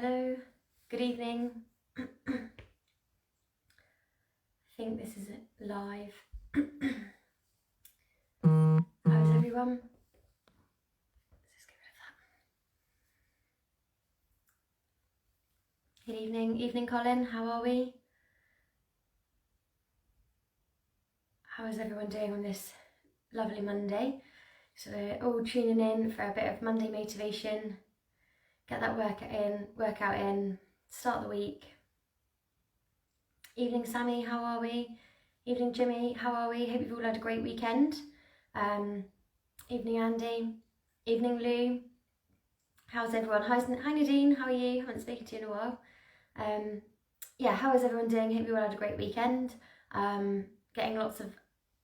Hello, good evening. I think this is live. How's everyone? Let's just get rid of that. Good evening. Evening, Colin. How are we? How is everyone doing on this lovely Monday? So we're all tuning in for a bit of Monday motivation. Get that workout in, start the week. Evening, Sammy, how are we? Evening, Jimmy, how are we? Hope you've all had a great weekend. Evening, Andy. Evening, Lou. How's everyone? Hi, Nadine, how are you? Haven't spoken to you in a while. Yeah, how is everyone doing? Hope you all had a great weekend. Getting lots of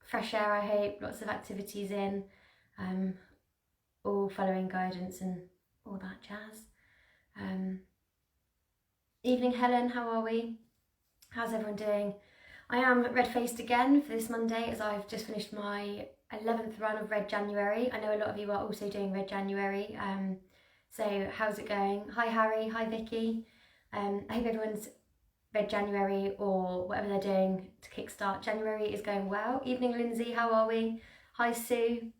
fresh air, I hope, lots of activities in, all following guidance and all that jazz. Evening, Helen, how are we? How's everyone doing? I am red-faced again for this Monday as I've just finished my 11th run of Red January. I know a lot of you are also doing Red January, so how's it going? Hi Harry, hi Vicky. I hope everyone's Red January or whatever they're doing to kickstart January is going well. Evening Lindsay, how are we? Hi Sue.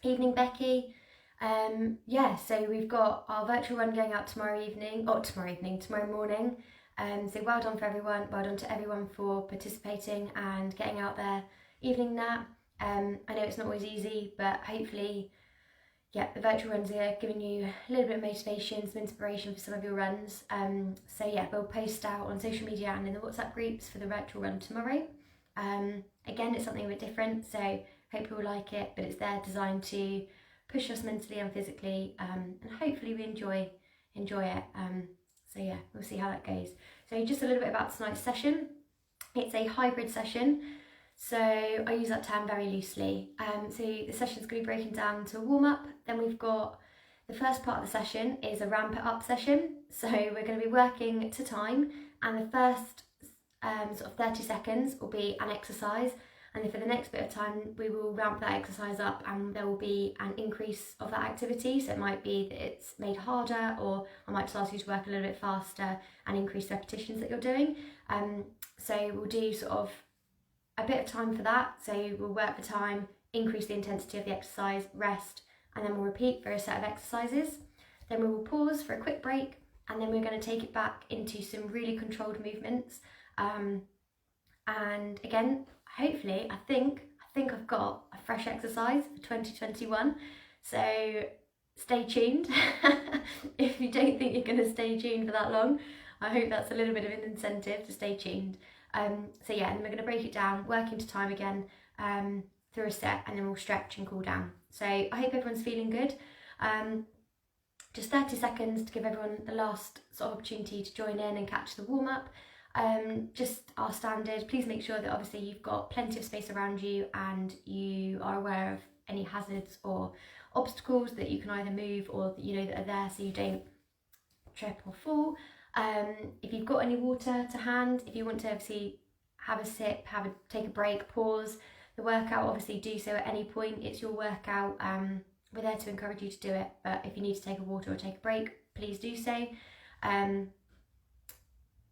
Evening Becky. Yeah, so we've got our virtual run going out tomorrow morning. So well done for everyone, well done to everyone for participating and getting out there. Evening Nat, I know it's not always easy, but hopefully, yeah, the virtual runs are giving you a little bit of motivation, some inspiration for some of your runs. So yeah, we'll post out on social media and in the WhatsApp groups for the virtual run tomorrow. Again, it's something a bit different, so hope you will like it, but it's there designed to push us mentally and physically, and hopefully we enjoy it. So yeah, we'll see how that goes. So just a little bit about tonight's session. It's a hybrid session, so I use that term very loosely. So the session's going to be breaking down to a warm-up. Then we've got the first part of the session is a ramp it up session. So we're going to be working to time, and the first sort of 30 seconds will be an exercise. And then for the next bit of time, we will ramp that exercise up and there will be an increase of that activity. So it might be that it's made harder, or I might just ask you to work a little bit faster and increase the repetitions that you're doing. So we'll do sort of a bit of time for that. So we'll work for time, increase the intensity of the exercise, rest, and then we'll repeat for a set of exercises. Then we will pause for a quick break, and then we're going to take it back into some really controlled movements. And again, hopefully, I think I've got a fresh exercise for 2021. So stay tuned. If you don't think you're going to stay tuned for that long, I hope that's a little bit of an incentive to stay tuned. So yeah, and we're going to break it down, working to time again, through a set, and then we'll stretch and cool down. So I hope everyone's feeling good. Just 30 seconds to give everyone the last sort of opportunity to join in and catch the warm-up. Just our standard, please make sure that obviously you've got plenty of space around you and you are aware of any hazards or obstacles that you can either move or that you know that are there, so you don't trip or fall. If you've got any water to hand, if you want to obviously have a sip, take a break, pause the workout, obviously do so at any point. It's your workout. We're there to encourage you to do it, but if you need to take a water or take a break, please do so.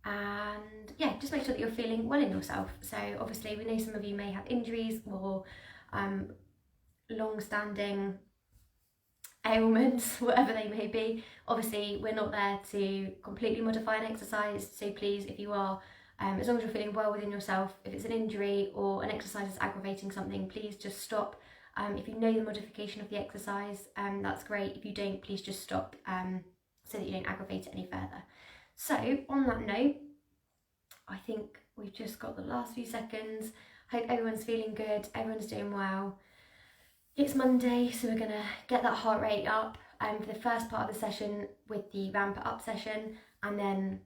And yeah, just make sure that you're feeling well in yourself. So obviously we know some of you may have injuries or long-standing ailments, whatever they may be. Obviously we're not there to completely modify an exercise, so please, if you are, as long as you're feeling well within yourself, if it's an injury or an exercise is aggravating something, please just stop. If you know the modification of the exercise, that's great. If you don't, please just stop, so that you don't aggravate it any further. So on that note, I think we've just got the last few seconds. Hope everyone's feeling good, everyone's doing well. It's Monday, so we're gonna get that heart rate up for the first part of the session with the ramp it up session, and then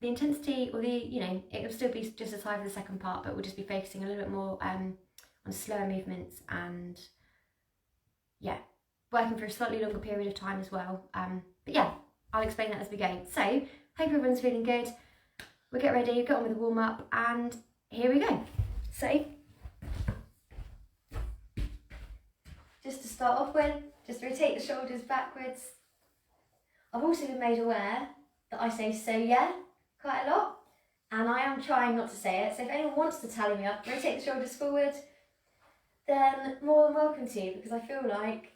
the intensity, or it'll still be just as high for the second part, but we'll just be focusing a little bit more on slower movements and yeah, working for a slightly longer period of time as well. But yeah, I'll explain that as we go. So, hope everyone's feeling good. We'll get ready, get on with the warm-up, and here we go. So, just to start off with, just rotate the shoulders backwards. I've also been made aware that I say "so yeah" quite a lot, and I am trying not to say it. So if anyone wants to tally me up, rotate the shoulders forward, then more than welcome to, because I feel like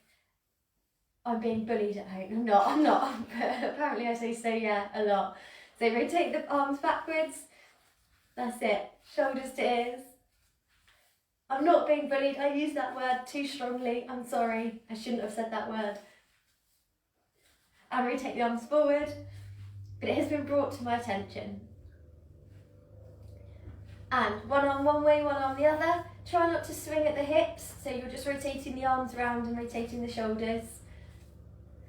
I'm being bullied at home. I'm not, but apparently I say "so yeah" a lot. So rotate the arms backwards, that's it, shoulders to ears. I'm not being bullied, I used that word too strongly, I'm sorry, I shouldn't have said that word. And rotate the arms forward, but it has been brought to my attention. And one arm one way, one arm the other. Try not to swing at the hips, so you're just rotating the arms around and rotating the shoulders.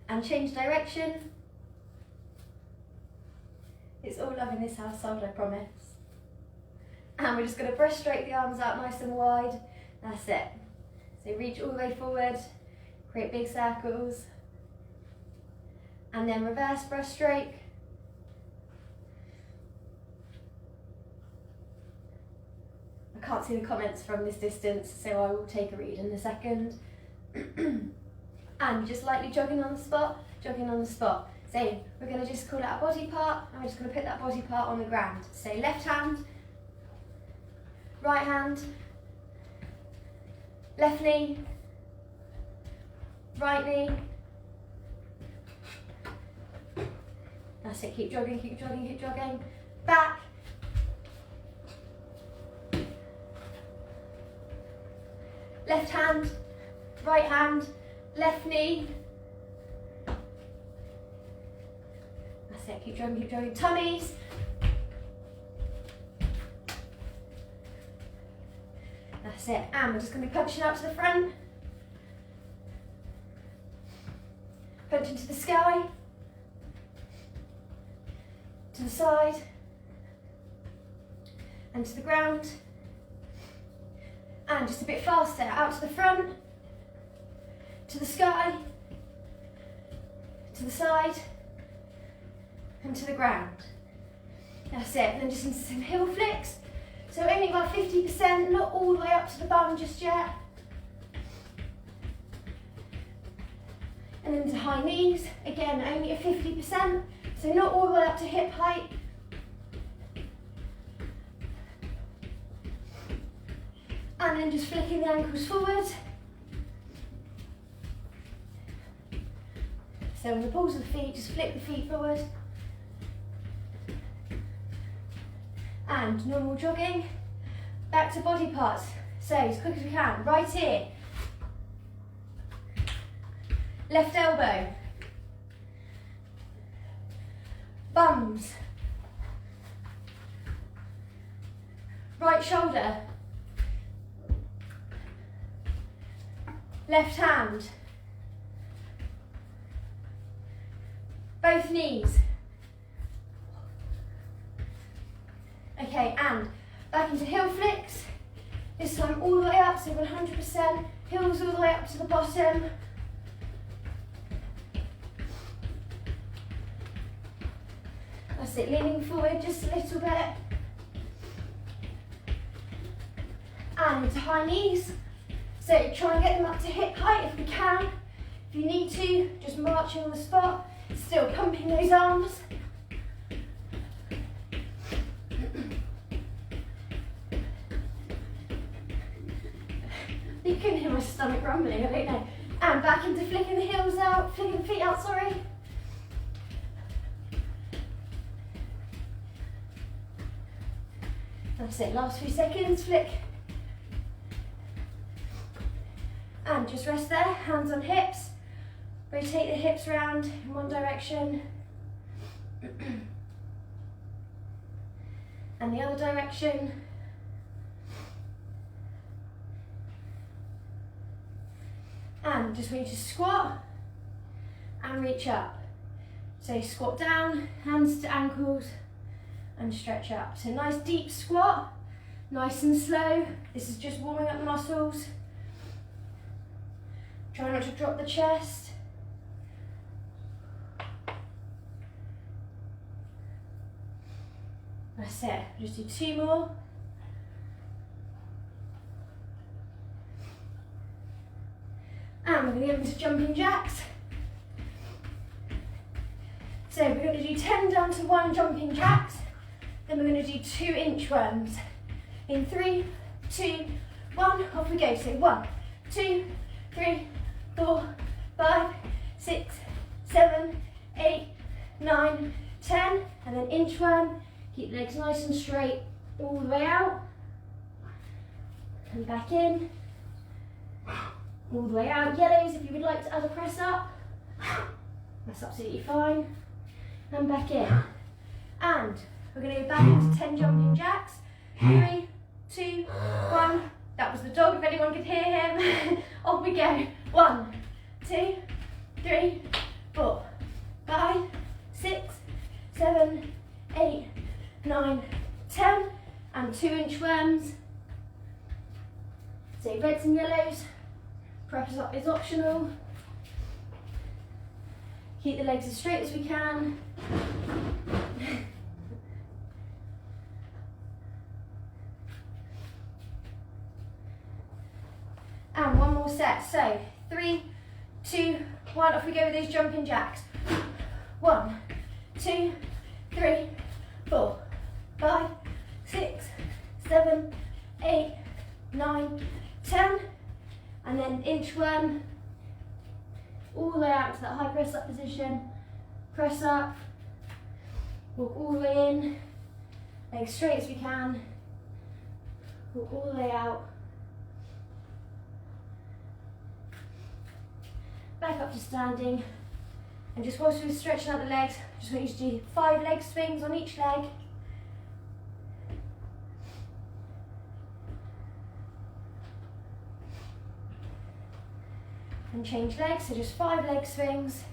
And change direction. It's all love in this household, I promise. And we're just going to breaststroke the arms out nice and wide. That's it. So reach all the way forward, create big circles. And then reverse breaststroke. I can't see the comments from this distance, so I will take a read in a second. And just lightly jogging on the spot, jogging on the spot. So we're going to just call out a body part, and we're just going to put that body part on the ground. So left hand, right hand, left knee, right knee. That's it, keep jogging, keep jogging, keep jogging. Back. Left hand, right hand, left knee. That's it, keep jogging, keep jogging. Tummies. That's it, and we're just going to be punching out to the front. Punch into the sky. To the side. And to the ground. And just a bit faster, out to the front. To the sky. To the side. And to the ground. That's it, and then just into some heel flicks. So only about 50%, not all the way up to the bum just yet. And then to high knees, again only at 50%, so not all the way up to hip height. And then just flicking the ankles forward. So on the balls of the feet, just flick the feet forward. And normal jogging, back to body parts. So as quick as we can, right ear, left elbow, bums, right shoulder, left hand, both knees. Okay, and back into heel flicks. This time all the way up, so 100%. Heels all the way up to the bottom. That's it, leaning forward just a little bit. And into high knees. So try and get them up to hip height if we can. If you need to, just marching on the spot. Still pumping those arms. You can hear my stomach rumbling, I don't know. And back into flicking the heels out, flicking the feet out, sorry. That's it, last few seconds, flick. And just rest there, hands on hips. Rotate the hips round in one direction. And the other direction. And just want you to squat and reach up. So squat down, hands to ankles, and stretch up. So nice deep squat, nice and slow. This is just warming up the muscles. Try not to drop the chest. That's it, just do 2 more. And we're going to get into jumping jacks. So we're going to do 10 down to 1 jumping jacks, then we're going to do 2 inchworms. In 3, 2, 1, off we go. So 1, 2, 3, 4, 5, 6, 7, 8, 9, 10, and then inchworm. Keep the legs nice and straight all the way out, and back in, all the way out. Yellows, if you would like to add a press up, that's absolutely fine, and back in. And we're going to go back into 10 jumping jacks. 3, 2, 1. That was the dog, if anyone could hear him. Off we go. 1, 2, 3, 4, 5, 6, 7, 8, 9, 10, and 2 inchworms. So reds and yellows, press up is optional. Keep the legs as straight as we can. And one more set. So 3, 2, 1, off we go with those jumping jacks. 1, 2, 3, 4, 5, 6, 7, 8, 9, 10, and then inchworm all the way out to that high press up position. Press up, walk all the way in, legs straight as we can, walk all the way out, back up to standing, and just whilst we're stretching out the legs, just want you to do 5 leg swings on each leg. And change legs, so just 5 leg swings.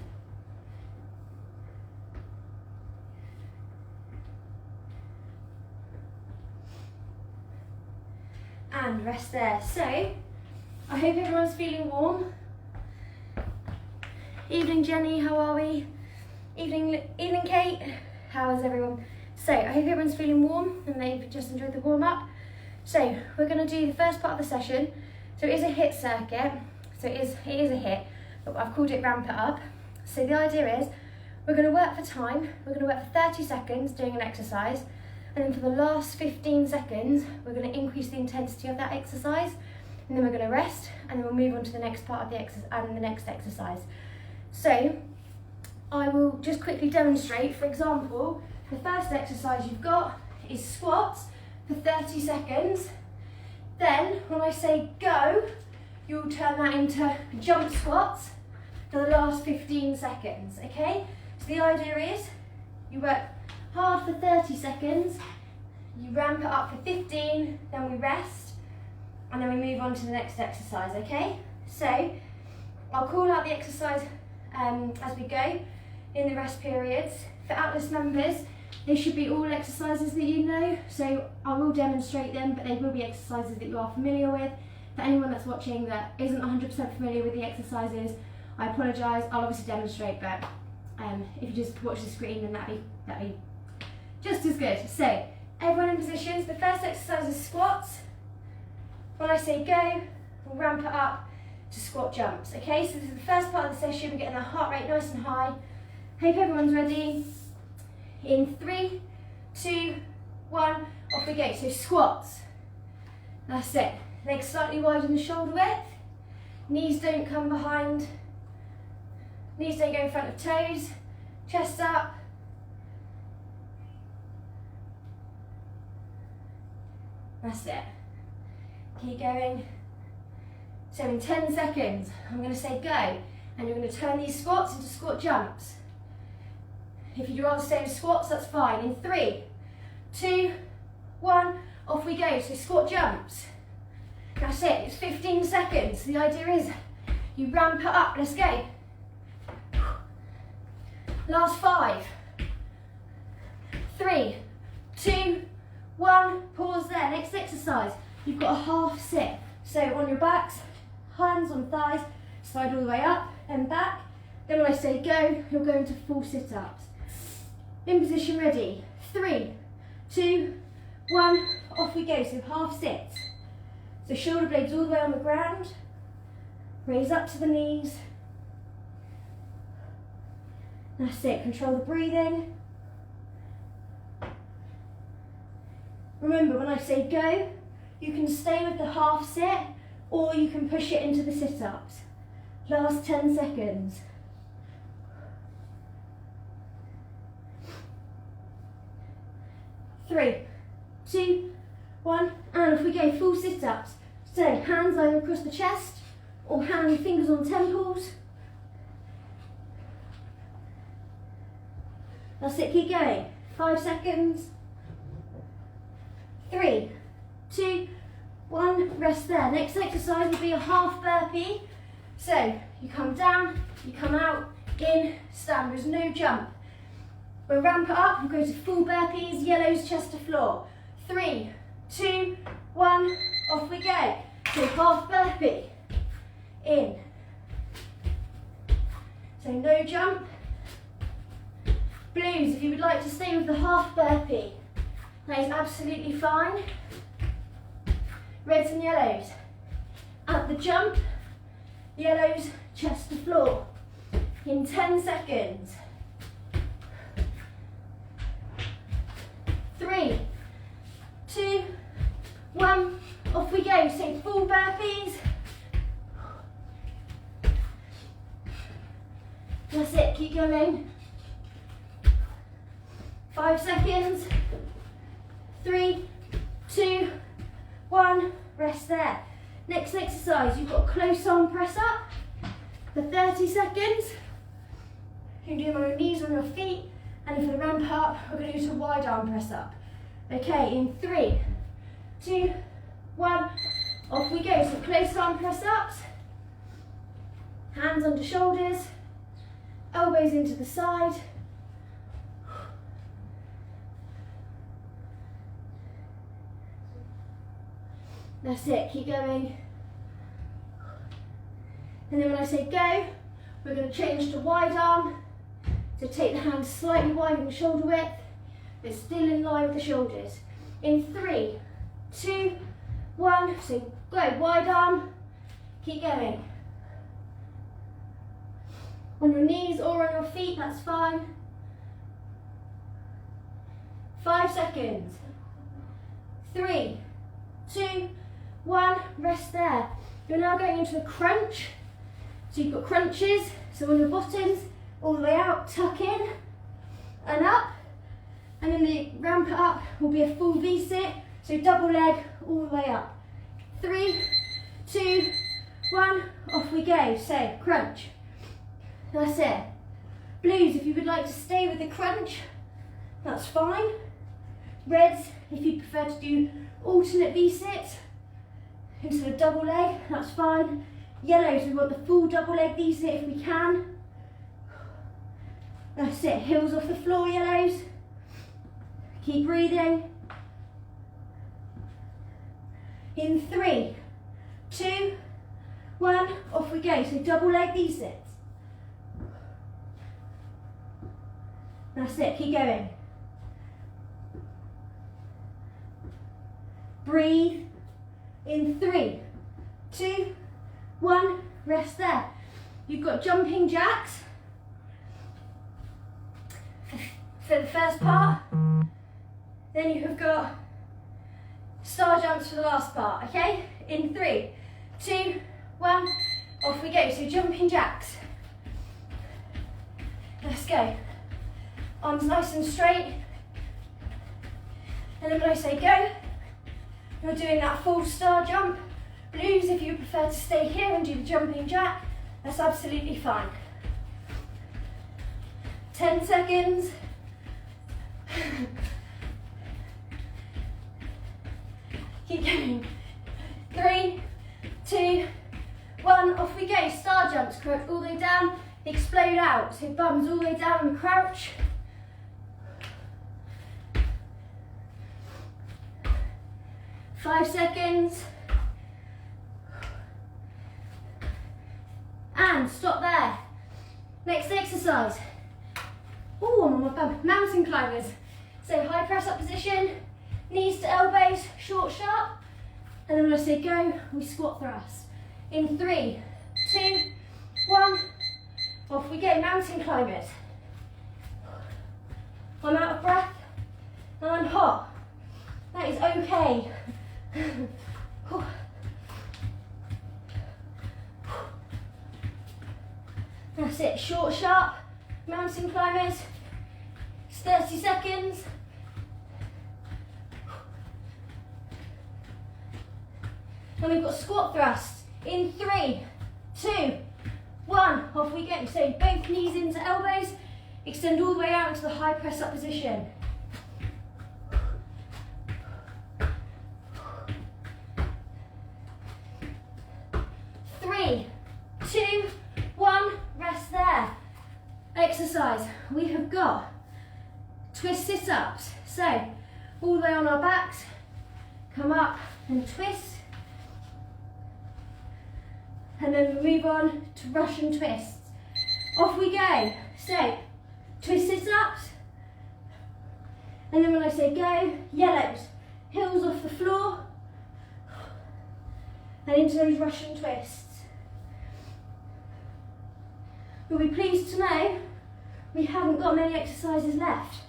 And rest there. So, I hope everyone's feeling warm. Evening Jenny, how are we? Evening Kate, how is everyone? So, I hope everyone's feeling warm and they've just enjoyed the warm up. So, we're going to do the first part of the session. So it is a HIIT circuit. So it is a HIIT, but I've called it ramp it up. So the idea is we're going to work for time. We're going to work for 30 seconds doing an exercise, and then for the last 15 seconds we're going to increase the intensity of that exercise, and then we're going to rest, and then we'll move on to the next part of the exercise and the next exercise. So I will just quickly demonstrate. For example, the first exercise you've got is squats for 30 seconds. Then when I say go, you'll turn that into jump squats for the last 15 seconds, okay? So the idea is you work hard for 30 seconds, you ramp it up for 15, then we rest, and then we move on to the next exercise, okay? So I'll call out the exercise as we go in the rest periods. For Atlas members, they should be all exercises that you know, so I will demonstrate them, but they will be exercises that you are familiar with. For anyone that's watching that isn't 100% familiar with the exercises, I apologise. I'll obviously demonstrate, but if you just watch the screen, then that'd be just as good. So, everyone in positions. The first exercise is squats. When I say go, we'll ramp it up to squat jumps. Okay, so this is the first part of the session. We're getting our heart rate nice and high. Hope everyone's ready. In 3, 2, 1, off we go. So squats. That's it. Legs slightly wider than the shoulder width. Knees don't come behind. Knees don't go in front of toes. Chest up. That's it. Keep going. So in 10 seconds, I'm going to say go, and you're going to turn these squats into squat jumps. If you'd rather stay with squats, that's fine. In 3, 2, 1, off we go. So squat jumps. That's it, it's 15 seconds. The idea is you ramp it up. Let's go. Last 5, 3, 2, 1, pause there. Next exercise, you've got a half sit. So on your backs, hands on thighs, slide all the way up and back. Then when I say go, you'll go into full sit-ups. In position, ready. 3, 2, 1, off we go. So half sits. So shoulder blades all the way on the ground. Raise up to the knees. That's it, control the breathing. Remember, when I say go, you can stay with the half sit or you can push it into the sit-ups. Last 10 seconds. 3, 2, 1, and off we go, full sit-ups. So hands either across the chest or fingers on temples. That's it, keep going. 5 seconds. 3, 2, 1, rest there. Next exercise will be a half burpee. So you come down, you come out, in, stand. There's no jump. We'll ramp it up, we'll go to full burpees, yellows, chest to floor. 3, 2, 1, off we go. So half burpee, in. So no jump. Blues, if you would like to stay with the half burpee, that is absolutely fine. Reds and yellows. At the jump, yellows, chest to floor. In 10 seconds. 3, 2, 1, off we go. So full burpees. That's it, keep going. 5 seconds. 3, 2, 1, rest there. Next exercise, you've got a close arm press up for 30 seconds. You can do them on your knees or on your feet. And for the ramp up, we're going to go to a wide arm press up. Okay, in 3, 2, 1, off we go. So close arm press ups. Hands under shoulders. Elbows into the side. That's it, keep going. And then when I say go, we're going to change to wide arm. So take the hands slightly wider than shoulder width, but still in line with the shoulders. In 3, 2, 1, so go, wide arm, keep going. On your knees or on your feet, that's fine. 5 seconds. 3, 2, 1, rest there. You're now going into a crunch. So you've got crunches, so on your bottoms, all the way out, tuck in and up. And then the ramp it up will be a full V-sit, so double leg all the way up. 3, 2, 1, off we go. So crunch. That's it. Blues, if you would like to stay with the crunch, that's fine. Reds, if you prefer to do alternate V-sits instead of double leg, that's fine. Yellows, we want the full double leg V-sit if we can. That's it, heels off the floor, yellows. Keep breathing. In 3, 2, 1, off we go. So double leg V-sits. That's it, keep going. Breathe. In 3, 2, 1, rest there. You've got jumping jacks for the first part. Then you have got star jumps for the last part, okay? In 3, 2, 1, off we go. So jumping jacks. Let's go. Arms nice and straight. And then when I say go, you're doing that full star jump. Blues, if you prefer to stay here and do the jumping jack, that's absolutely fine. 10 seconds. Keep going. 3, 2, 1, off we go. Star jumps, crouch all the way down, explode out. So bums all the way down and crouch. Five seconds. And stop there. Next exercise. Oh, I'm on my bum. Mountain climbers. So high press up position, knees to elbows, short, sharp. And then when I say go, we squat thrust. In 3, 2, 1, off we go. Mountain climbers. I'm out of breath, and I'm hot. That is okay. That's it, short, sharp, mountain climbers. It's 30 seconds. And we've got squat thrusts in 3, 2, 1. Off we go. So both knees into elbows. Extend all the way out into the high press up position. 3, 2, 1. Rest there. Exercise. We have got twist sit-ups. So all the way on our backs. Come up and twist. And then we move on to Russian twists. Off we go. So, twist sit-ups. And then when I say go, yellows, heels off the floor. And into those Russian twists. You'll be pleased to know we haven't got many exercises left.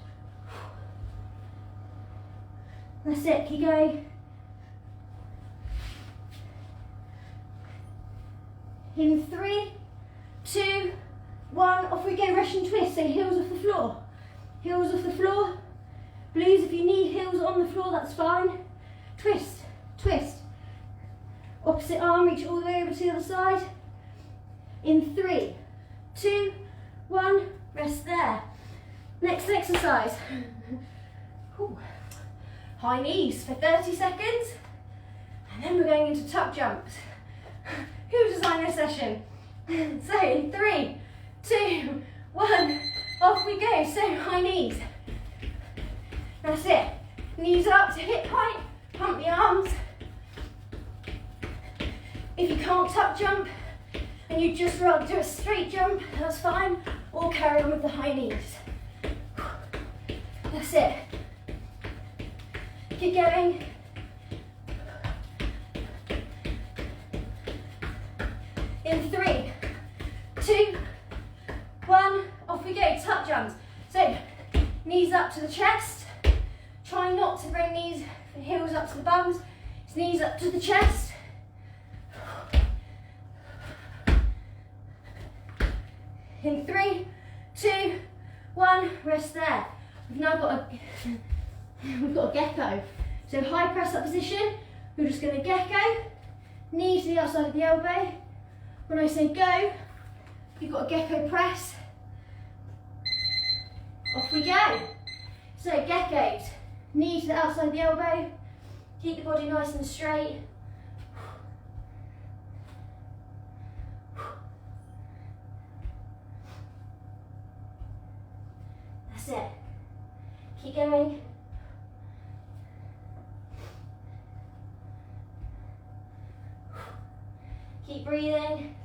That's it, keep going. In 3, 2, 1, off we go, Russian twist, so heels off the floor. Heels off the floor. Blues, if you need heels on the floor, that's fine. Twist, twist. Opposite arm, reach all the way over to the other side. In 3, 2, 1, rest there. Next exercise. High knees for 30 seconds. And then we're going into tuck jumps. Who designed this session? So in 3, 2, 1, off we go. So high knees. That's it. Knees up to hip height. Pump the arms. If you can't tuck jump and you just rather do a straight jump, that's fine. Or carry on with the high knees. That's it. Keep going. In 3, 2, 1, off we go, tuck jumps. So, knees up to the chest. Try not to bring knees and heels up to the bums. It's knees up to the chest. In 3, 2, 1, rest there. We've now got a gecko. So high press up position. We're just going to gecko. Knee to the outside of the elbow. When I say go, you've got a gecko press. Off we go. So geckos, knee to the outside of the elbow. Keep the body nice and straight. That's it. Keep going. Keep breathing.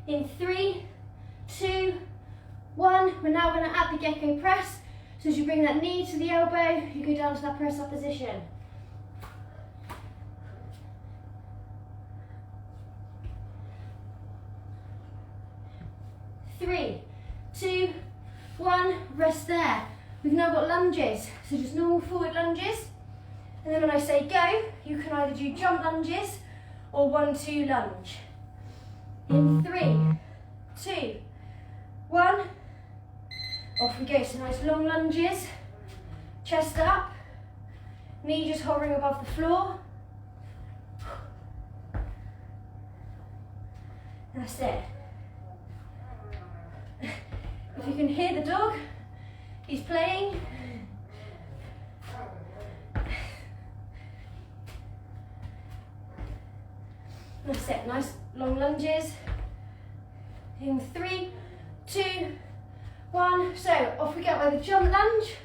In 3, 2, 1, we're now going to add the gecko press. So as you bring that knee to the elbow, you go down to that press up position. Three, 2, 1, rest there. We've now got lunges, so just normal forward lunges. And then when I say go, you can either do jump lunges or 1-2 lunge. In 3, 2, 1, off we go. So nice long lunges, chest up, knee just hovering above the floor. That's it. If you can hear the dog, he's playing. That's it, nice long lunges. In 3, 2, 1. So off we go, either jump lunge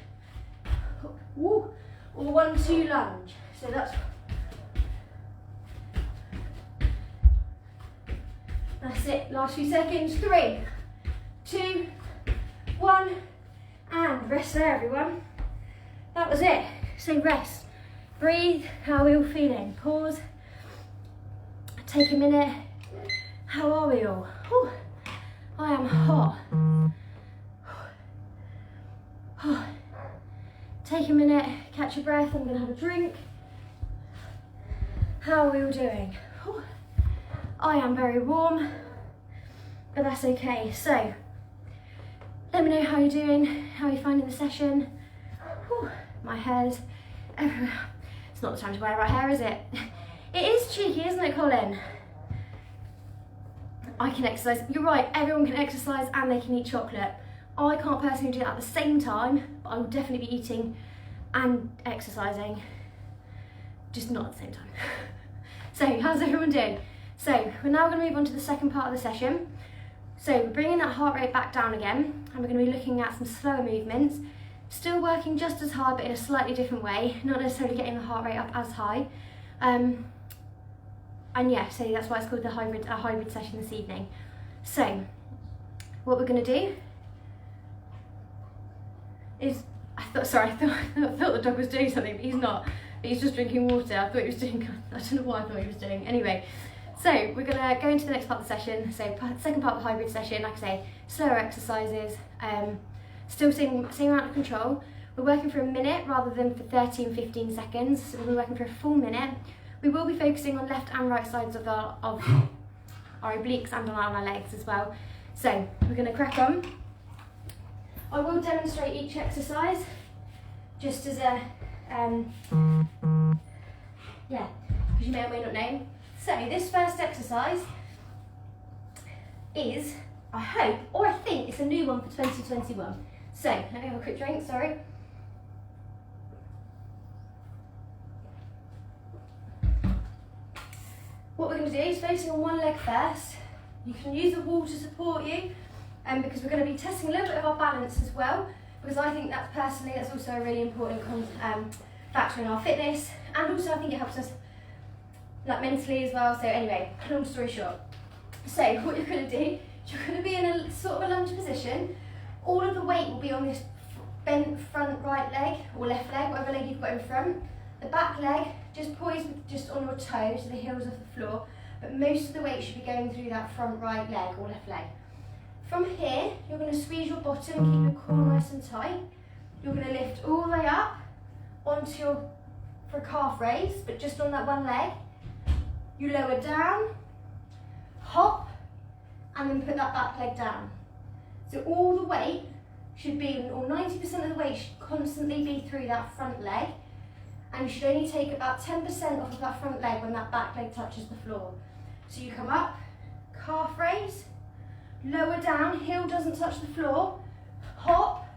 or 1-2 lunge. So that's it. Last few seconds. 3, 2, 1, and rest there, everyone. That was it. So rest, breathe. How are we all feeling? Pause. Take a minute. How are we all? Whew. I am hot. take a minute, catch your breath. I'm going to have a drink. How are we all doing? Whew. I am very warm, but that's okay. So, let me know how you're doing, how you're finding the session. Whew. My hair's everywhere. It's not the time to wear our hair, is it? It is cheeky, isn't it, Colin? I can exercise. You're right, everyone can exercise and they can eat chocolate. I can't personally do that at the same time, but I will definitely be eating and exercising, just not at the same time. So, how's everyone doing? So, we're now going to move on to the second part of the session. So, we're bringing that heart rate back down again, and we're going to be looking at some slower movements, still working just as hard, but in a slightly different way, not necessarily getting the heart rate up as high. And yeah, so that's why it's called a hybrid session this evening. So, what we're going to do is, I thought the dog was doing something, but he's not. He's just drinking water. I thought he was doing, I don't know what I thought he was doing. Anyway, so we're going to go into the next part of the session. So second part of the hybrid session, like I say, slower exercises, still same amount of control. We're working for a minute rather than for 30 and 15 seconds. So we're working for a full minute. We will be focusing on left and right sides of our obliques and on our legs as well. So we're going to crack on. I will demonstrate each exercise just as a, yeah, because you may or may not know. So this first exercise is, I hope, or I think it's a new one for 2021. So let me have a quick drink, sorry. What we're going to do is focusing on one leg first. You can use the wall to support you, because we're going to be testing a little bit of our balance as well, because I think that's also a really important factor in our fitness, and also I think it helps us like mentally as well. So anyway, long story short, so what you're going to do, you're going to be in a sort of a lunge position. All of the weight will be on this bent front right leg or left leg, whatever leg you've got in front. The back leg just poised just on your toes, so the heels of the floor, but most of the weight should be going through that front right leg or left leg. From here, you're going to squeeze your bottom and keep your core nice and tight. You're going to lift all the way up onto for a calf raise, but just on that one leg. You lower down, hop, and then put that back leg down. So all the weight should be, or 90% of the weight should constantly be through that front leg, and you should only take about 10% off of that front leg when that back leg touches the floor. So you come up, calf raise, lower down, heel doesn't touch the floor, hop,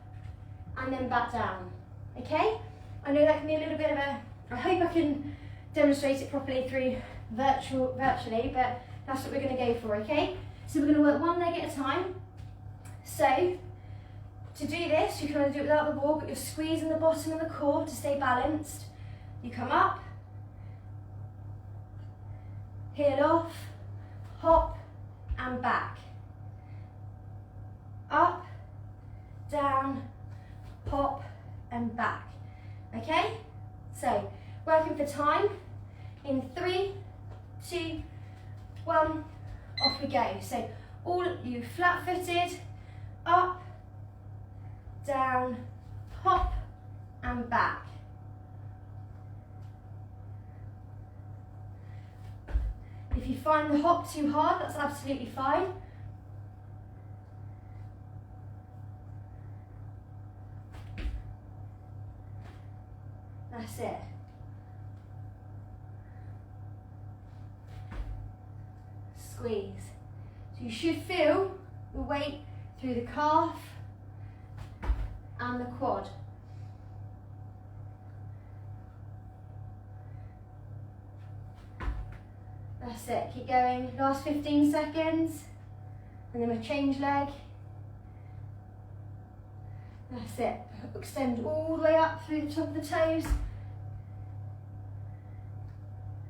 and then back down, okay? I know that can be a little bit of a, I hope I can demonstrate it properly through virtually, but that's what we're going to go for, okay? So we're going to work one leg at a time. So, to do this, you can either do it without the wall, but you're squeezing the bottom of the core to stay balanced. You come up, heel off, hop, and back. Up, down, hop, and back. Okay? So, working for time. In 3, 2, 1, off we go. So, all you flat-footed, up, down, hop, and back. If you find the hop too hard, that's absolutely fine. That's it. Squeeze. So you should feel the weight through the calf and the quad. That's it, keep going. Last 15 seconds. And then we'll change leg. That's it. Extend all the way up through the top of the toes.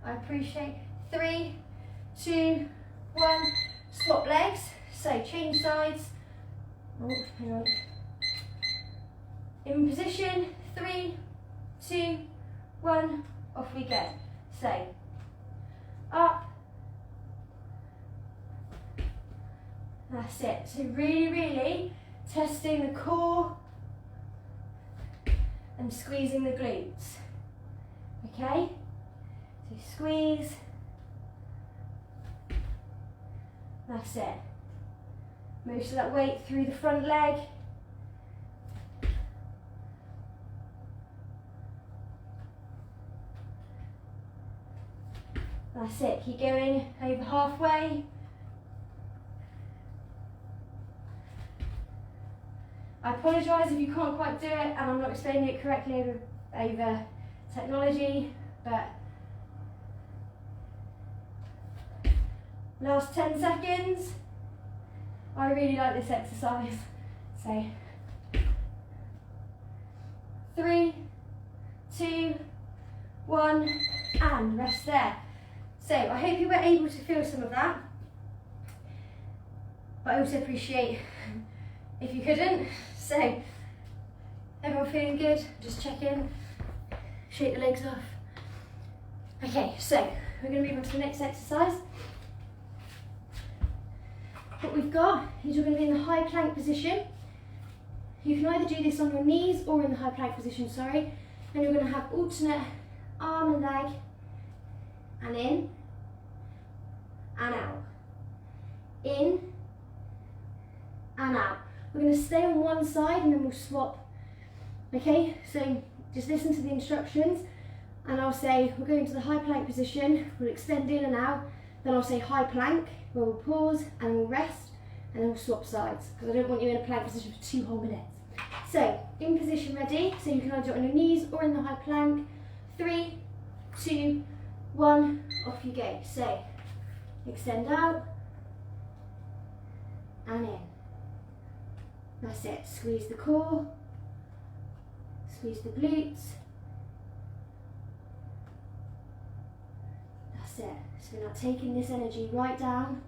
I appreciate. 3, 2, 1. Swap legs. So change sides. Oh, hang on. In position. 3, 2, 1. Off we go. So up. That's it. So really, really testing the core and squeezing the glutes. Okay? So squeeze. That's it. Most of that weight through the front leg. That's it. Keep going over halfway. I apologise if you can't quite do it and I'm not explaining it correctly over technology, but last 10 seconds. I really like this exercise. So 3, 2, 1, and rest there. So I hope you were able to feel some of that, but I also appreciate if you couldn't. So everyone feeling good? Just check in, shake the legs off. Okay, so we're going to move on to the next exercise. What we've got is you're going to be in the high plank position. You can either do this on your knees or in the high plank position, sorry. And you're going to have alternate arm and leg, and in, and out. In, and out. We're going to stay on one side and then we'll swap. Okay, so just listen to the instructions and I'll say we'll go into the high plank position, we'll extend in and out, then I'll say high plank, where we'll pause and we'll rest, and then we'll swap sides, because I don't want you in a plank position for 2 whole minutes. So, in position ready, so you can either do it on your knees or in the high plank. 3, 2, 1, off you go. So, extend out, and in. That's it, squeeze the core, squeeze the glutes. That's it. So we're now taking this energy right down.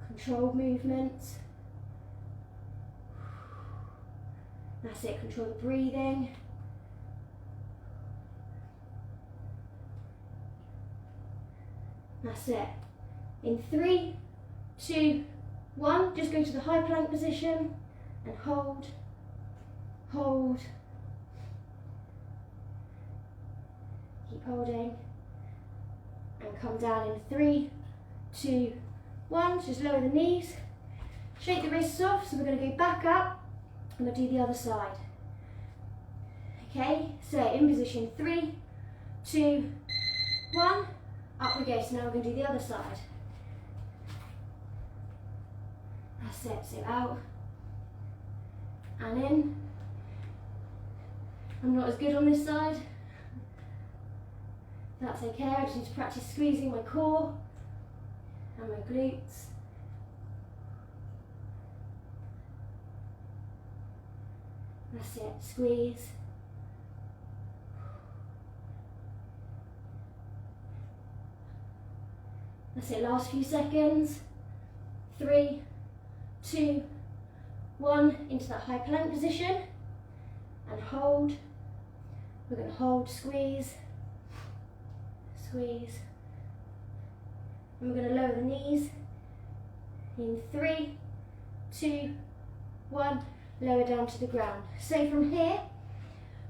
Controlled movements. That's it, control the breathing. That's it. In 3, 2, 1, just go to the high plank position and hold, hold. Keep holding. And come down in 3, 2, 1. Just lower the knees. Shake the wrists off. So we're going to go back up and we'll do the other side. Okay, so in position 3, 2, 1. Up we go. So now we're going to do the other side. That's it. So out and in. I'm not as good on this side. That's okay, I just need to practice squeezing my core and my glutes. That's it, squeeze. That's it, last few seconds. 3, 2, 1, into that high plank position. And hold. We're going to hold, squeeze. Squeeze. And we're going to lower the knees. In 3, 2, 1, lower down to the ground. So from here,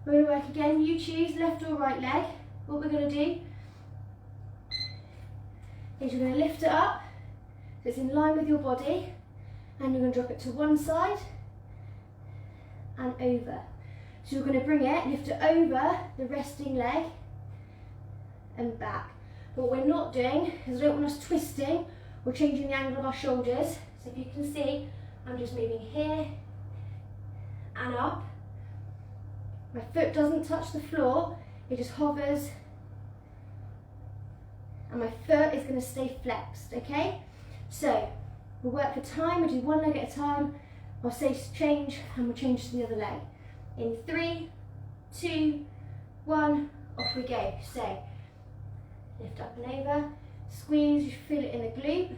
we're going to work again. You choose left or right leg. What we're going to do is you're going to lift it up so it's in line with your body, and you're going to drop it to one side and over. So you're going to bring it, lift it over the resting leg and back. But what we're not doing is I don't want us twisting or changing the angle of our shoulders. So if you can see, I'm just moving here and up. My foot doesn't touch the floor, it just hovers. And my foot is going to stay flexed, okay? So we'll work for time, we'll do one leg at a time. I'll say change and we'll change to the other leg. In 3, 2, 1, off we go. So lift up and over, squeeze, you feel it in the glute.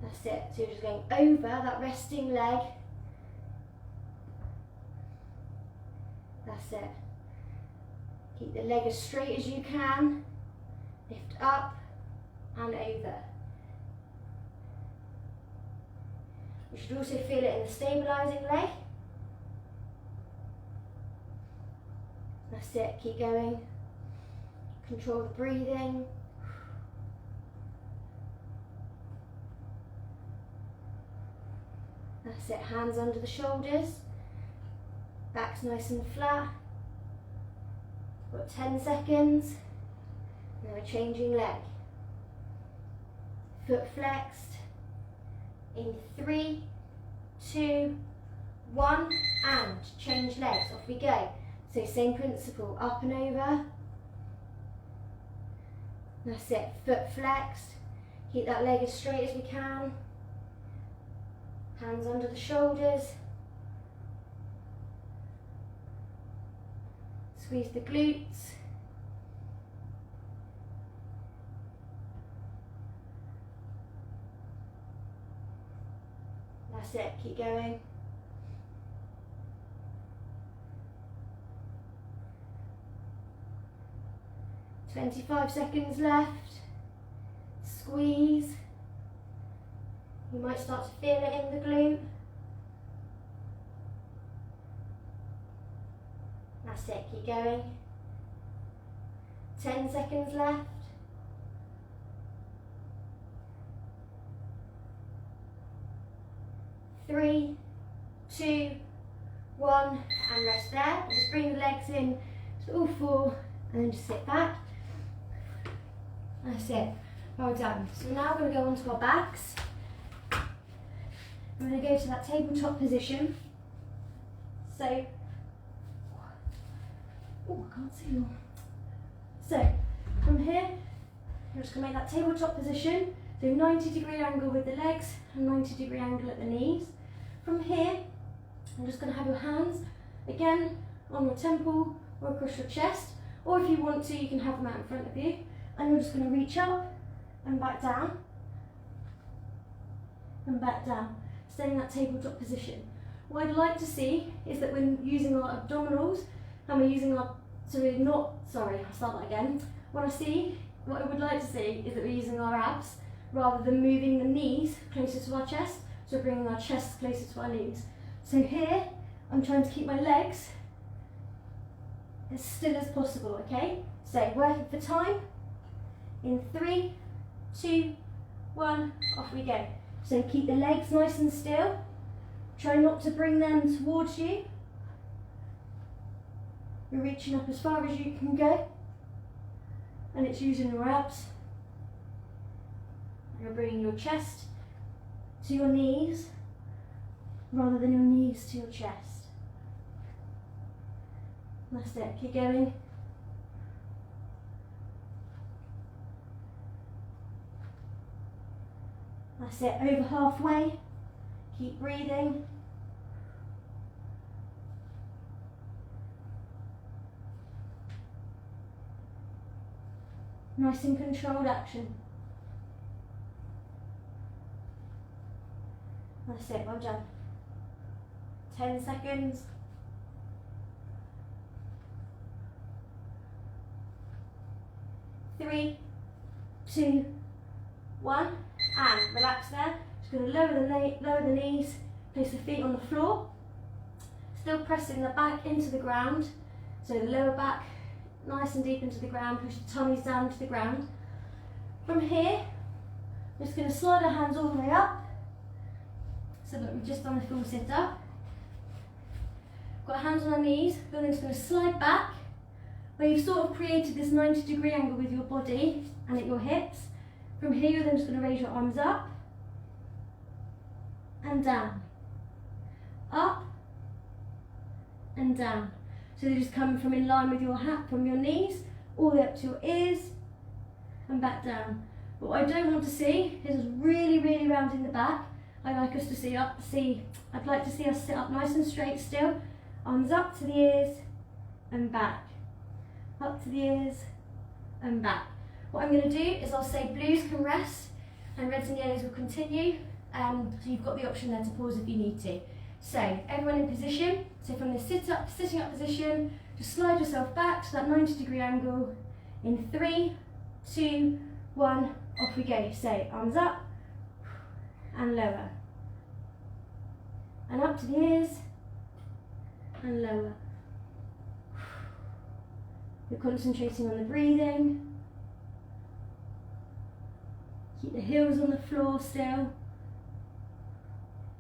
That's it, so you're just going over that resting leg. That's it. Keep the leg as straight as you can. Lift up and over. You should also feel it in the stabilising leg. That's it, keep going. Control the breathing. That's it, hands under the shoulders. Back's nice and flat. Got 10 seconds. Now we're changing leg. Foot flexed. In 3, 2, 1, and change legs. Off we go. So same principle, up and over. That's it, foot flexed. Keep that leg as straight as we can. Hands under the shoulders. Squeeze the glutes. That's it, keep going. "25 seconds left. Squeeze. You might start to feel it in the glute. That's it, keep going. 10 seconds left. 3, 2, 1, and rest there. And just bring the legs in to all four and then just sit back. That's it, well done. So now we're going to go onto our backs. I'm going to go to that tabletop position. So, oh, I can't see you. So, from here, you're just going to make that tabletop position. So 90-degree angle with the legs and 90-degree angle at the knees. From here, I'm just going to have your hands, again, on your temple or across your chest. Or if you want to, you can have them out in front of you. And you're just going to reach up and back down. And back down. Stay in that tabletop position. What I'd like to see is that we're using our abdominals and we're using our, What I would like to see is that we're using our abs rather than moving the knees closer to our chest, so we're bringing our chest closer to our knees. So here, I'm trying to keep my legs as still as possible, okay? So working for time, in 3, 2, 1, off we go. So keep the legs nice and still. Try not to bring them towards you. You're reaching up as far as you can go. And it's using your abs. You're bringing your chest to your knees rather than your knees to your chest. That's it, keep going. That's it, over halfway. Keep breathing. Nice and controlled action. That's it, well done. 10 seconds. 3, 2, 1, and relax there. Just going to lower the knees, place the feet on the floor. Still pressing the back into the ground. So the lower back nice and deep into the ground, push the tummies down to the ground. From here, we're just going to slide our hands all the way up, so that we've just done a full sit up. Got our hands on our knees, but then just going to slide back, where you've sort of created this 90-degree angle with your body and at your hips. From here, you're then just going to raise your arms up and down, up and down. So they just come from in line with your hat, from your knees, all the way up to your ears, and back down. But what I don't want to see is us really, really rounding the back. I'd like us to I'd like to see us sit up nice and straight still. Arms up to the ears, and back. Up to the ears, and back. What I'm going to do is I'll say blues can rest, and reds and yellows will continue. So you've got the option there to pause if you need to. So everyone in position. So from the sitting up position, just slide yourself back to that 90-degree angle. In 3, 2, 1, off we go. So arms up and lower. and up to the ears and lower. You're concentrating on the breathing. Keep the heels on the floor still.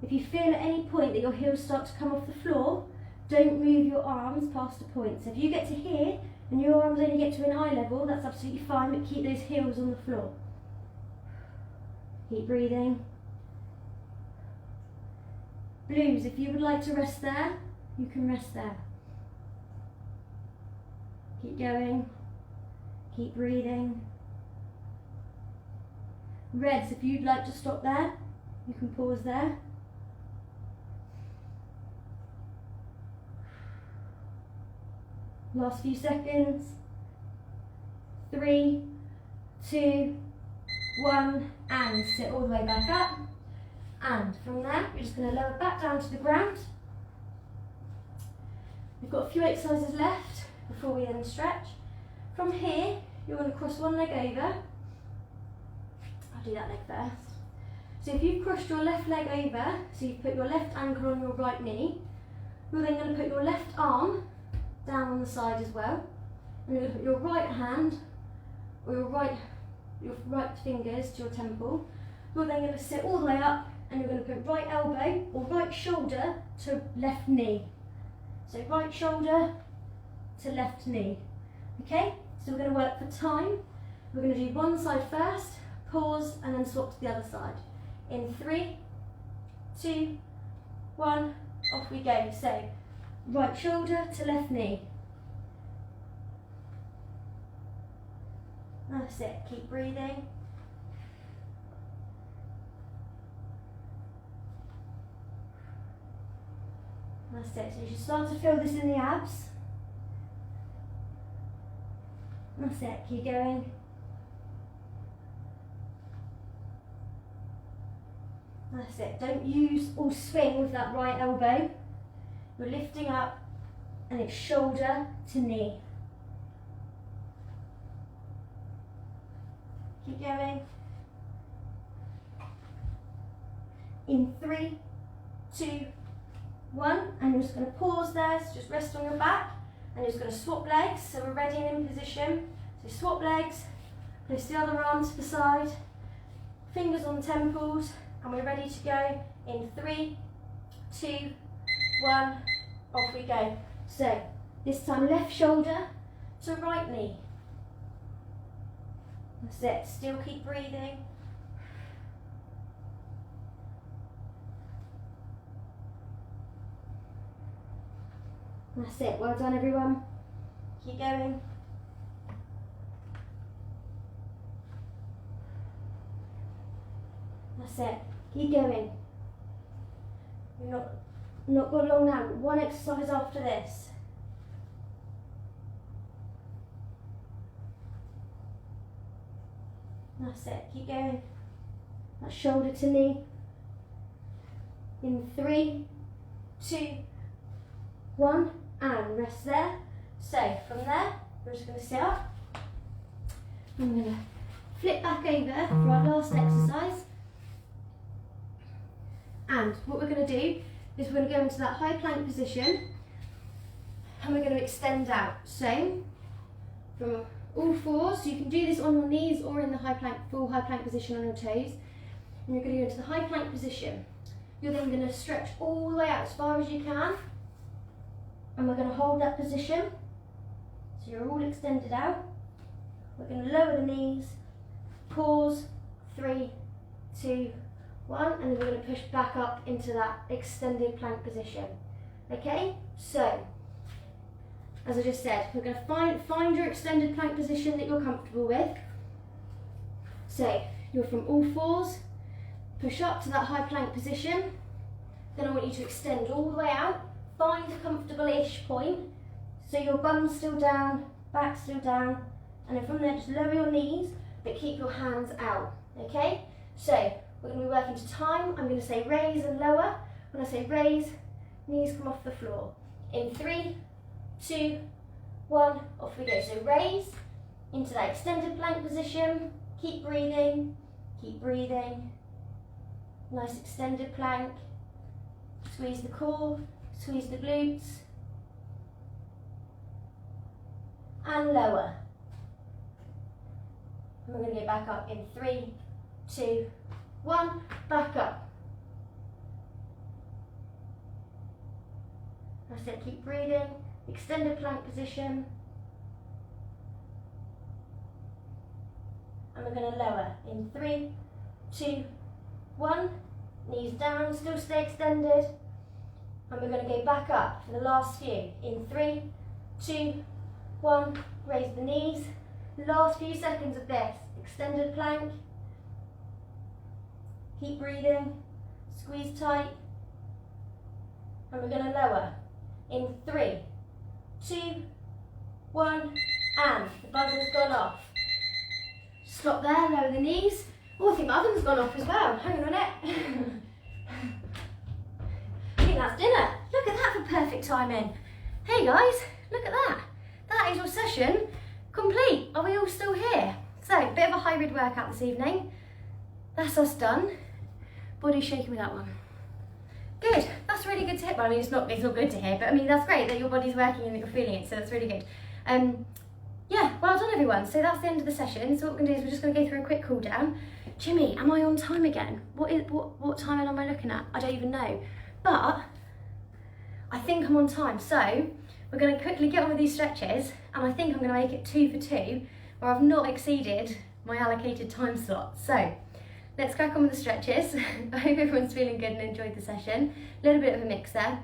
If you feel at any point that your heels start to come off the floor, don't move your arms past the point. So if you get to here and your arms only get to an eye level, that's absolutely fine, but keep those heels on the floor. Keep breathing. Blues, if you would like to rest there, you can rest there. Keep going. Keep breathing. Reds, if you'd like to stop there, you can pause there. Last few seconds. 3, 2, 1, and sit all the way back up. And from there, we're just going to lower back down to the ground. We've got a few exercises left before we then stretch. From here, you want to cross one leg over. I'll do that leg first. So if you've crossed your left leg over, so you've put your left ankle on your right knee, you're then going to put your left arm down on the side as well. And you're going to put your right hand, or your right fingers to your temple. You're then going to sit all the way up, and you're going to put right elbow or right shoulder to left knee. So right shoulder to left knee. Okay, so we're going to work for time. We're going to do one side first, pause, and then swap to the other side. In 3, 2, 1, off we go. So right shoulder to left knee. That's it, keep breathing. That's it, so you should start to feel this in the abs. That's it, keep going. That's it, don't use or swing with that right elbow. You're lifting up and it's shoulder to knee. Keep going. In 3, 2, 1, and you're just going to pause there, so just rest on your back, and you're just going to swap legs, so we're ready and in position. So swap legs, place the other arm to the side, fingers on temples, and we're ready to go in 3, 2, 1, off we go. So this time left shoulder to right knee. That's it, still keep breathing. That's it, well done everyone. Keep going. That's it, keep going. You're not got long now, but one exercise after this. That's it, keep going. That's shoulder to knee. In 3, 2, 1, and rest there. So from there, we're just going to sit up. I'm going to flip back over for our last exercise. And what we're going to do is we're going to go into that high plank position, and we're going to extend out. So from all fours, so you can do this on your knees or in the high plank, full high plank position on your toes. And you're going to go into the high plank position. You're then going to stretch all the way out as far as you can. And we're going to hold that position. So you're all extended out. We're going to lower the knees, pause, 3, 2, 1, and then we're going to push back up into that extended plank position. Okay, so as I just said, we're going to find your extended plank position that you're comfortable with. So you're from all fours, push up to that high plank position. Then I want you to extend all the way out. Find a comfortable-ish point. So your bum's still down, back's still down, and then from there just lower your knees, but keep your hands out. Okay? So we're going to be working to time. I'm going to say raise and lower. When I say raise, knees come off the floor. In 3, 2, 1, off we go. So raise into that extended plank position. Keep breathing, keep breathing. Nice extended plank. Squeeze the core, squeeze the glutes. And lower. And we're going to go back up in 3, 2, 1, back up. That's it, keep breathing. Extended plank position. And we're going to lower in 3, 2, 1. Knees down, still stay extended. And we're going to go back up for the last few. In 3, 2, 1. Raise the knees. Last few seconds of this. Extended plank. Keep breathing. Squeeze tight. And we're going to lower. In 3, 2, 1, and the buzzer's gone off. Stop there, lower the knees. Oh, I think my oven's gone off as well. Hang on a minute. I think that's dinner. Look at that for perfect timing. Hey guys, look at that. That is your session complete. Are we all still here? So, a bit of a hybrid workout this evening. That's us done. Body shaking with that one. Good, that's really good to hear. Well, I mean, it's not good to hear, but I mean, that's great that your body's working and that you're feeling it, so that's really good. Yeah, well done everyone. So that's the end of the session. So what we're gonna do is we're just gonna go through a quick cool down. Jimmy, am I on time again? What time am I looking at? I don't even know. But I think I'm on time. So we're gonna quickly get on with these stretches, and I think I'm gonna make it 2 for 2, where I've not exceeded my allocated time slot. So let's crack on with the stretches. I hope everyone's feeling good and enjoyed the session. A little bit of a mix there.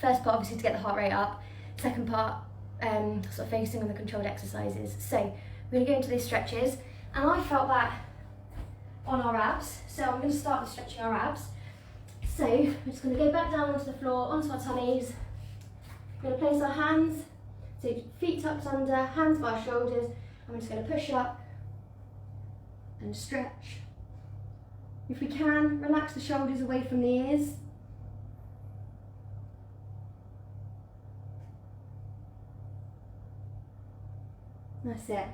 First part, obviously, to get the heart rate up. Second part, sort of focusing on the controlled exercises. So we're going to go into these stretches, and I felt that on our abs. So I'm going to start with stretching our abs. So we're just going to go back down onto the floor, onto our tummies. We're going to place our hands, so feet tucked under, hands by our shoulders. I'm just going to push up and stretch. If we can, relax the shoulders away from the ears. That's it.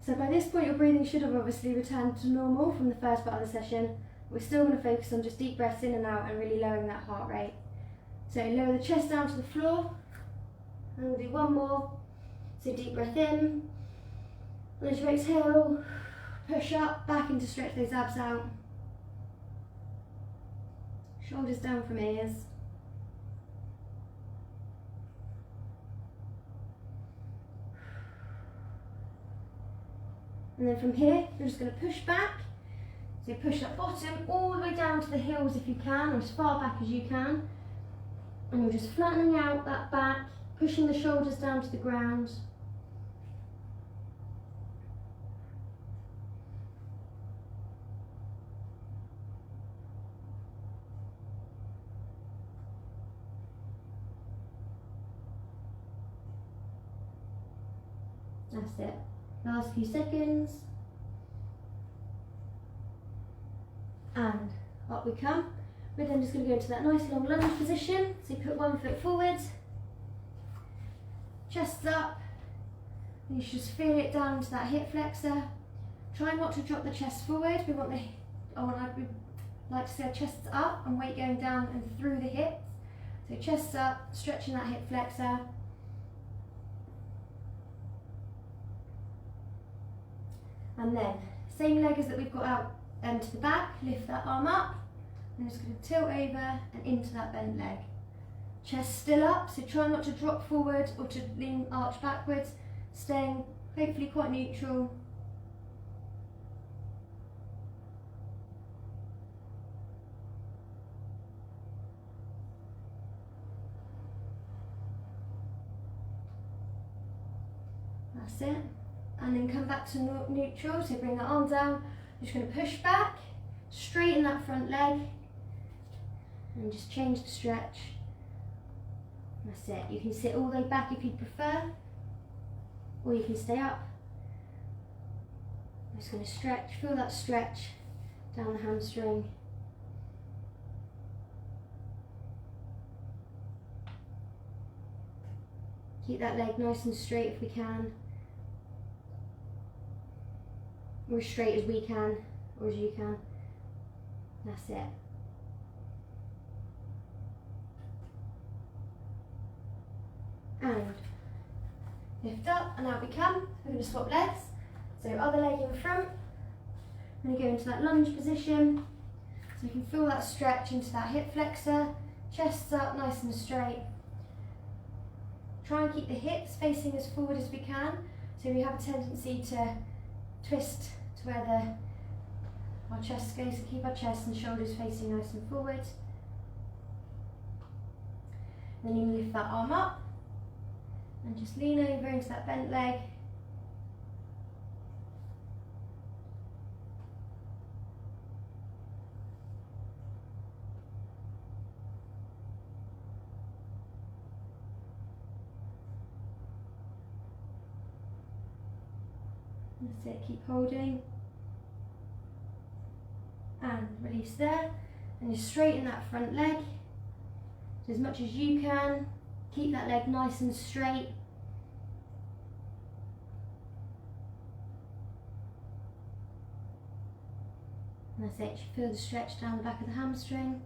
So by this point your breathing should have obviously returned to normal from the first part of the session. We're still going to focus on just deep breaths in and out and really lowering that heart rate. So lower the chest down to the floor, and we'll do one more. So deep breath in, and as you exhale, push up, back into stretch those abs out. Shoulders down from ears. And then from here, you're just going to push back. So push that bottom all the way down to the heels if you can, or as far back as you can. And you're just flattening out that back, pushing the shoulders down to the ground. That's it. Last few seconds. And up we come. We're then just going to go into that nice long lunge position. So you put one foot forward, chest up, and you should just feel it down to that hip flexor. Try not to drop the chest forward. We like to see our chests up and weight going down and through the hips. So chest up, stretching that hip flexor. And then, same leg as that we've got out to the back, lift that arm up, and just going to tilt over and into that bent leg. Chest still up, so try not to drop forward or to lean arch backwards, staying hopefully quite neutral. That's it. And then come back to neutral, so bring that arm down. You're just going to push back, straighten that front leg, and just change the stretch. That's it. You can sit all the way back if you prefer, or you can stay up. I'm just going to stretch, feel that stretch down the hamstring. Keep that leg nice and straight if we can. Or as straight as we can, or as you can. That's it. and out we come. We're going to swap legs. So other leg in front. I'm going to go into that lunge position. So you can feel that stretch into that hip flexor. Chest's up nice and straight. Try and keep the hips facing as forward as we can. So we have a tendency to twist to where our chest goes. So keep our chest and shoulders facing nice and forward. Then you lift that arm up and just lean over into that bent leg. That's it, keep holding. And release there. And you straighten that front leg. So as much as you can, keep that leg nice and straight. And that's it, you feel the stretch down the back of the hamstring.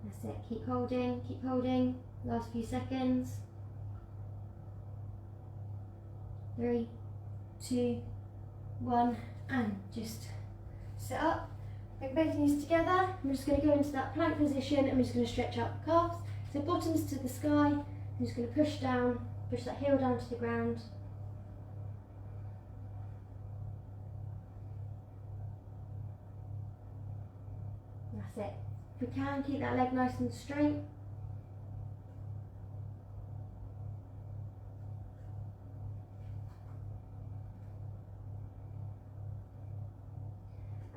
That's it, keep holding, last few seconds. 3, 2, 1, and just sit up. Bring both knees together. I'm just going to go into that plank position. I'm just going to stretch out the calves. So bottoms to the sky. I'm just going to push down, push that heel down to the ground. That's it. If we can, keep that leg nice and straight.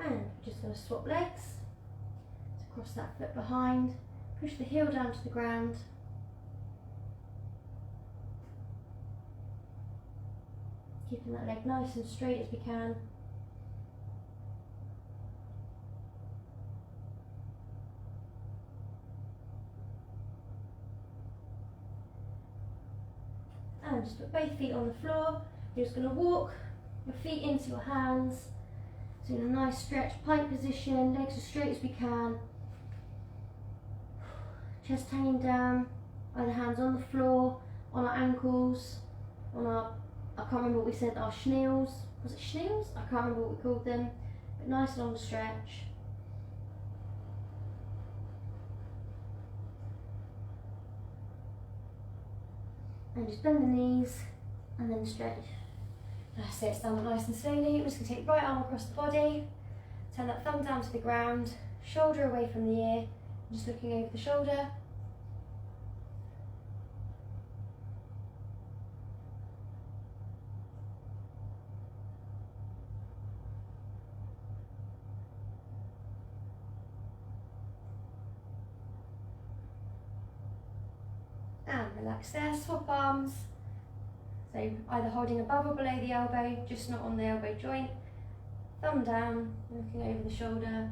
And we're just going to swap legs. So cross that foot behind, push the heel down to the ground. Keeping that leg nice and straight as we can. And just put both feet on the floor. You're just going to walk your feet into your hands. So in a nice stretch plank position, legs as straight as we can. Chest hanging down, either hands on the floor, on our ankles, on our, I can't remember what we said, our schneels. Was it schneels? I can't remember what we called them. But nice long stretch. And just bend the knees and then stretch. That's it, stand up nice and slowly. I'm just going to take the right arm across the body, turn that thumb down to the ground, shoulder away from the ear, just looking over the shoulder. And relax there, swap arms. So either holding above or below the elbow, just not on the elbow joint. Thumb down, looking over the shoulder.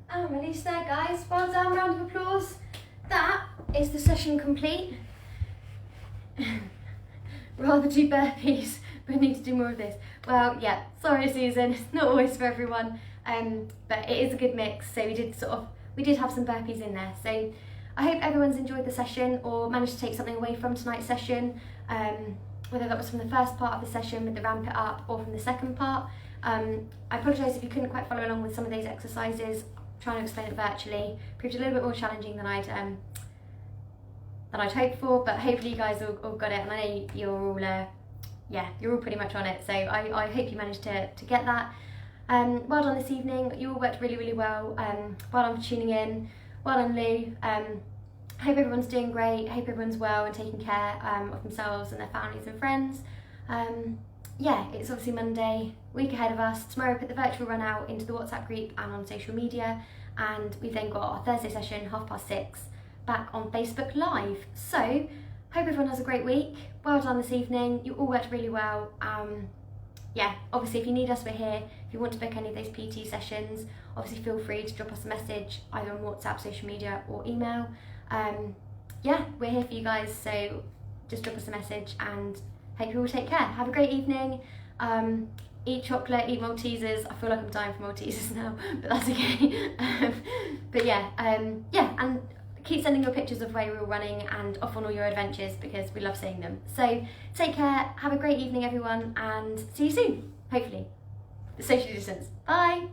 And release there, guys. Well done, round of applause. That is the session complete. Rather do burpees, but I need to do more of this. Well, yeah, sorry Susan, it's not always for everyone, but it is a good mix. So we did have some burpees in there. So I hope everyone's enjoyed the session or managed to take something away from tonight's session, whether that was from the first part of the session with the ramp it up or from the second part. I apologise if you couldn't quite follow along with some of those exercises. Trying to explain it virtually proved a little bit more challenging than I'd hoped for, but hopefully you guys all got it, and I know you're all pretty much on it, so I hope you managed to get that. Well done this evening, you all worked really, really well. Well done for tuning in, well done Lou. Hope everyone's doing great, hope everyone's well and taking care of themselves and their families and friends. Yeah, it's obviously Monday, week ahead of us. Tomorrow we put the virtual run out into the WhatsApp group and on social media, and we've then got our Thursday session 6:30 back on Facebook Live. So, hope everyone has a great week. Well done this evening, you all worked really well. Yeah, obviously if you need us, we're here. If you want to book any of those PT sessions, obviously feel free to drop us a message either on WhatsApp, social media or email. Yeah, we're here for you guys, so just drop us a message and hope you all take care. Have a great evening. Eat chocolate, eat Maltesers. I feel like I'm dying for Maltesers now, but that's okay. But yeah, and keep sending your pictures of where you're all running and off on all your adventures, because we love seeing them. So take care, have a great evening everyone, and see you soon, hopefully. Socially distance. Bye!